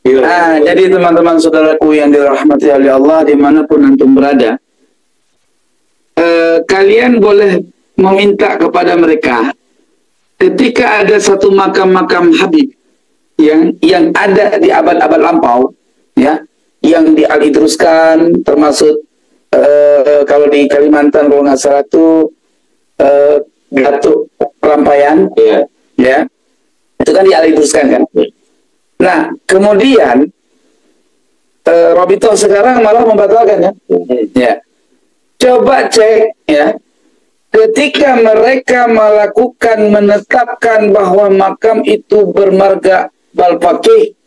Nah, jadi teman-teman saudaraku yang dirahmati oleh Allah dimanapun antum berada, kalian boleh meminta kepada mereka ketika ada satu makam-makam Habib yang ada di abad-abad lampau, ya, yang dialidruskan, termasuk kalau di Kalimantan kalau nggak salah itu Datuk Pelampaian, ya, itu kan dialidruskan kan. Nah, kemudian Robito sekarang malah membatalkan, ya. Coba cek, ya, ketika mereka menetapkan bahwa makam itu bermarga Balfaqih,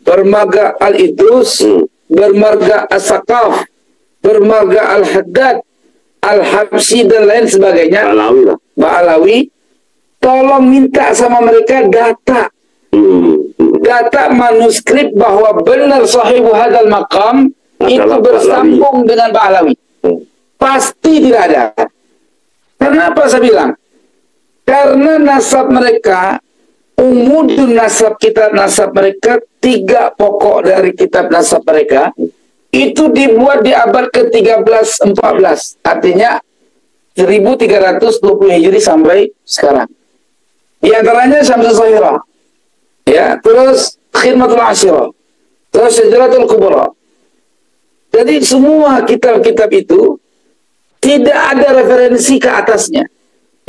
bermarga Al-Idrus, bermarga As-Saqaf, bermarga Al-Haddad, Al-Habsyi dan lain sebagainya, Ba'alawi, tolong minta sama mereka data manuskrip bahwa benar sahibu hadal makam itu bersambung dengan Ba'alawi. Pasti tidak ada. Kenapa saya bilang? Karena nasab mereka, umudun nasab, kitab nasab mereka, 3 pokok dari kitab nasab mereka itu dibuat di abad ke-13-14, artinya 1320 Hijri sampai sekarang. Di antaranya Syamsul Zahirah, ya, terus Khidmatul Ashirah, terus Syajaratul Kubra. Jadi semua kitab-kitab itu tidak ada referensi ke atasnya.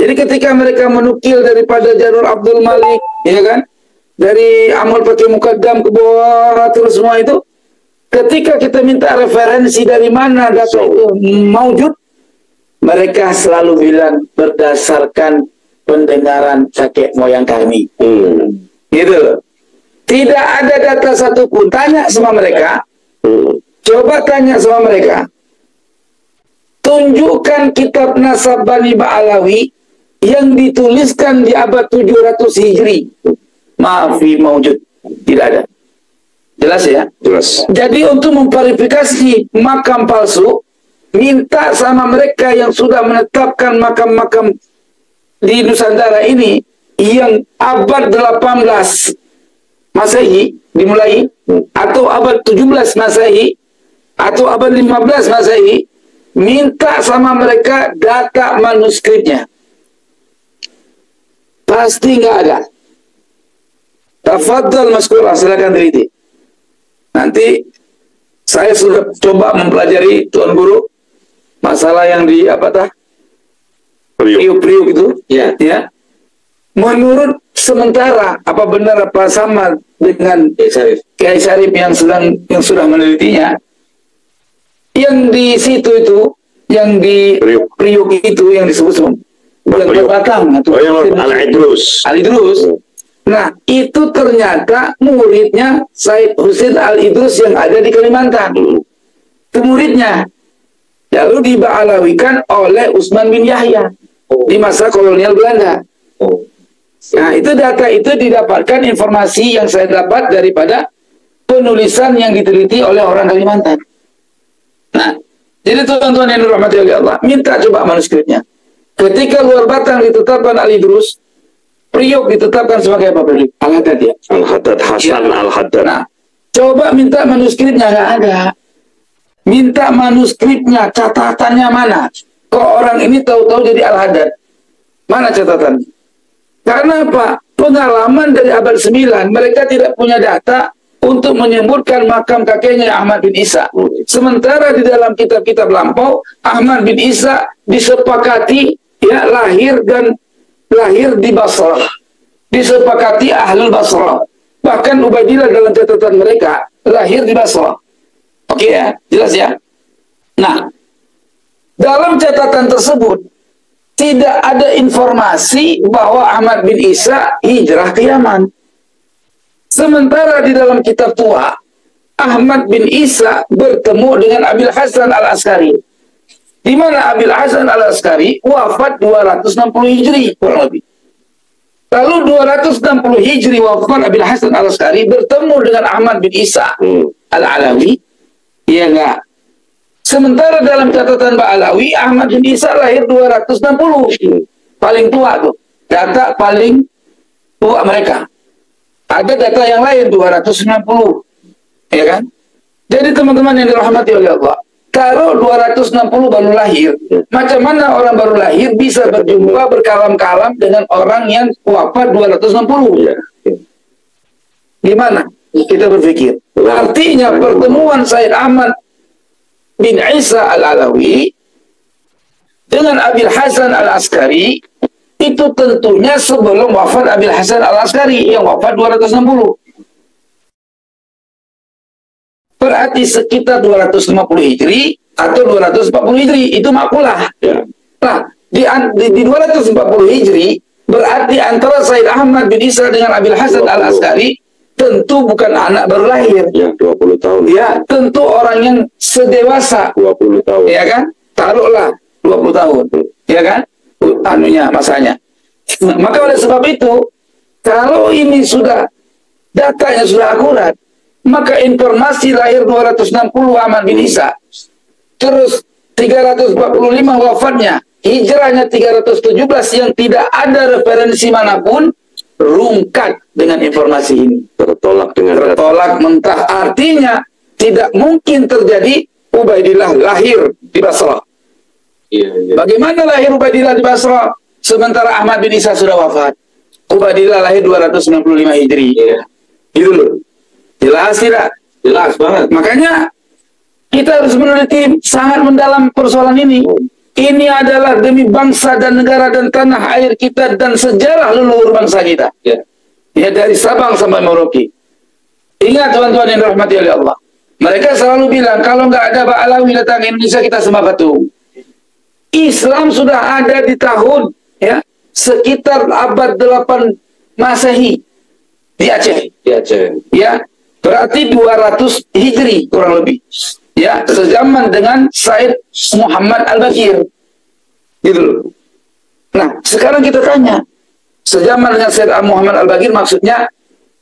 Jadi ketika mereka menukil daripada Jarur Abdul Malik, ya kan, dari Amal Pakai Mukaddam ke bawah, terus semua itu, ketika kita minta referensi dari mana data itu maujud, mereka selalu bilang berdasarkan pendengaran kakek moyang kami. Gitu. Tidak ada data satupun. Tanya sama mereka, coba tanya sama mereka, tunjukkan kitab nasab Bani Ba'alawi yang dituliskan di abad 700 Hijri. Maafi maujud. Tidak ada. Jelas ya? Jelas. Jadi untuk memverifikasi makam palsu, minta sama mereka yang sudah menetapkan makam-makam di Nusantara ini yang abad 18 Masehi dimulai, atau abad 17 Masehi, atau abad 15 Masehi, minta sama mereka data manuskripnya. Pasti nggak ada. Tafadhal maskurah, silakan teliti. Nanti saya sudah coba mempelajari Tuan Guru masalah yang di Priuk itu, ya. Menurut sementara, apa benar apa sama dengan Kiai Syarif yang sudah menelitinya? Yang di situ itu, yang di Priuk itu yang disebut yang Batang, Al-Idrus. Nah, itu ternyata muridnya Said Husain Al-Idrus yang ada di Kalimantan. Itu muridnya. Lalu diba'alawikan oleh Utsman bin Yahya di masa kolonial Belanda. Nah, itu data itu didapatkan, informasi yang saya dapat daripada penulisan yang diteliti oleh orang Kalimantan. Nah, jadi teman-teman yang dirahmati oleh Allah, minta coba manuskripnya. Ketika Luar Batang ditetapkan Al-Idrus, Priok ditetapkan sebagai apa? Al-Haddad, ya? Al-Haddad, Hasan Al-Haddad. Nah, coba minta manuskripnya, nggak ada. Minta manuskripnya, catatannya mana? Kok orang ini tahu-tahu jadi Al-Haddad? Mana catatannya? Karena apa? Pengalaman dari abad 9, mereka tidak punya data untuk menyebutkan makam kakeknya Ahmad bin Isa. Sementara di dalam kitab-kitab lampau, Ahmad bin Isa disepakati, ya, lahir di Basrah. Disepakati Ahlul Basrah. Bahkan Ubaidillah dalam catatan mereka lahir di Basrah. Oke, ya, jelas ya. Nah, dalam catatan tersebut tidak ada informasi bahwa Ahmad bin Isa hijrah ke Yaman. Sementara di dalam kitab tua, Ahmad bin Isa bertemu dengan Abil Hasan Al-Askari. Di mana Abil Hasan Al-Askari wafat 260 Hijri, kurang lebih. Lalu 260 Hijri wafat Abil Hasan Al-Askari, bertemu dengan Ahmad bin Isa Al-Alawi. Iya enggak? Sementara dalam catatan Ba'alawi, Ahmad bin Isa lahir 260. Paling tua tuh. Data paling tua mereka. Ada data yang lain 290. Ya kan? Jadi teman-teman yang dirahmati oleh Allah, kalau 260 baru lahir, macam mana orang baru lahir bisa berjumpa berkalam-kalam dengan orang yang wafat 260? Ya. Gimana kita berpikir? Artinya pertemuan Said Ahmad bin Isa Al-Alawi dengan Abil Hasan Al-Askari itu tentunya sebelum wafat Abil Hasan Al-Askari yang wafat 260. Berarti sekitar 250 Hijri atau 240 Hijri, itu makulah. Ya. Nah, di 240 Hijri berarti antara Said Ahmad bin Isa dengan Abil Hasan Al-Askari tentu bukan anak baru lahir. Ya, 20 tahun. Ya, tentu orang yang sedewasa. 20 tahun. Ya kan? Taruhlah 20 tahun. Ya kan? Anunya, masanya. Maka oleh sebab itu, kalau ini sudah datanya sudah akurat, maka informasi lahir 260 Ahmad bin Isa, terus 345 wafatnya, hijrahnya 317 yang tidak ada referensi manapun, rungkat dengan informasi ini. Tertolak mentah. Artinya tidak mungkin terjadi Ubaidillah lahir di Basrah. Iya. Bagaimana lahir Ubaidillah di Basrah sementara Ahmad bin Isa sudah wafat? Ubaidillah lahir 295 Hijri. Iya. Gitu loh. Jelas tidak? Jelas banget. Makanya kita harus meneliti sangat mendalam persoalan ini. Ini adalah demi bangsa dan negara dan tanah air kita dan sejarah leluhur bangsa kita. Ya, ya dari Sabang sampai Merauke. Ingat teman-teman yang dirahmati oleh Allah. Mereka selalu bilang kalau nggak ada Ba'alawi datang ke Indonesia kita sembah patung. Islam sudah ada di tahun ya sekitar abad 8 Masehi di Aceh. Di Aceh. Ya. Berarti 200 Hijri kurang lebih. Ya, sezaman dengan Said Muhammad Al-Baqir. Gitu loh. Nah, sekarang kita tanya, sezaman dengan Said Muhammad Al-Baqir maksudnya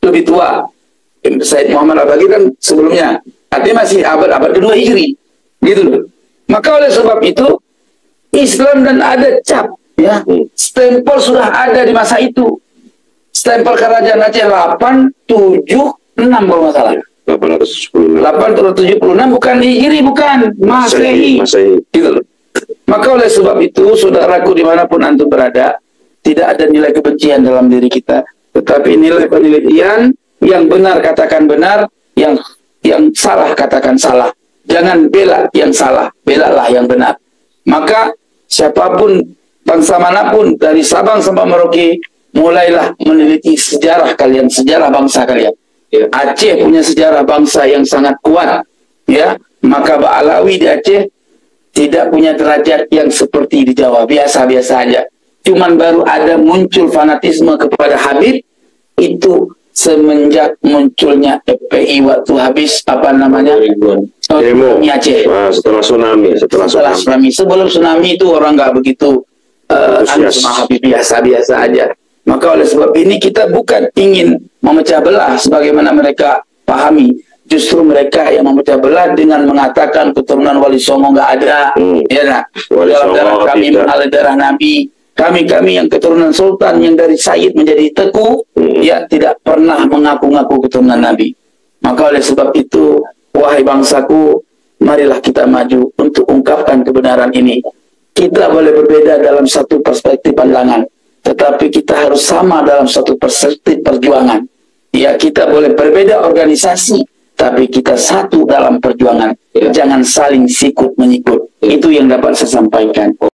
lebih tua. Said Muhammad Al-Baqir kan sebelumnya. Artinya masih abad-abad kedua Hijri. Gitu loh. Maka oleh sebab itu Islam dan ada cap, ya. Stempel sudah ada di masa itu. Stempel Kerajaan Aceh 876 kalau nggak salah. 876 bukan Hijri, bukan Masehi. Gitu loh. Maka oleh sebab itu, saudaraku dimanapun antum berada, tidak ada nilai kebencian dalam diri kita, tetapi nilai penelitian. Yang benar katakan benar, yang salah katakan salah. Jangan bela yang salah, belalah yang benar. Maka siapapun, bangsa manapun, dari Sabang sampai Merauke, mulailah meneliti sejarah kalian, sejarah bangsa kalian. Ya, Aceh punya sejarah bangsa yang sangat kuat, ya. Maka Ba'alawi di Aceh tidak punya derajat yang seperti di Jawa, biasa-biasa aja. Cuman baru ada muncul fanatisme kepada Habib itu semenjak munculnya FPI waktu habis apa namanya demo Aceh. Setelah tsunami. Sebelum tsunami itu orang nggak begitu sama Habib, biasa-biasa aja. Maka oleh sebab ini kita bukan ingin memecah belah sebagaimana mereka pahami. Justru mereka yang memecah belah dengan mengatakan keturunan Wali Songo nggak ada. Ya nah, dalam darah kami mengalir darah Nabi. Kami yang keturunan Sultan yang dari Sayyid menjadi Teku, ya tidak pernah mengaku-ngaku keturunan Nabi. Maka oleh sebab itu, wahai bangsaku, marilah kita maju untuk ungkapkan kebenaran ini. Kita boleh berbeda dalam satu perspektif pandangan, tetapi kita harus sama dalam satu perspektif perjuangan. Ya, kita boleh berbeda organisasi, tapi kita satu dalam perjuangan. Jangan saling sikut menyikut. Itu yang dapat saya sampaikan.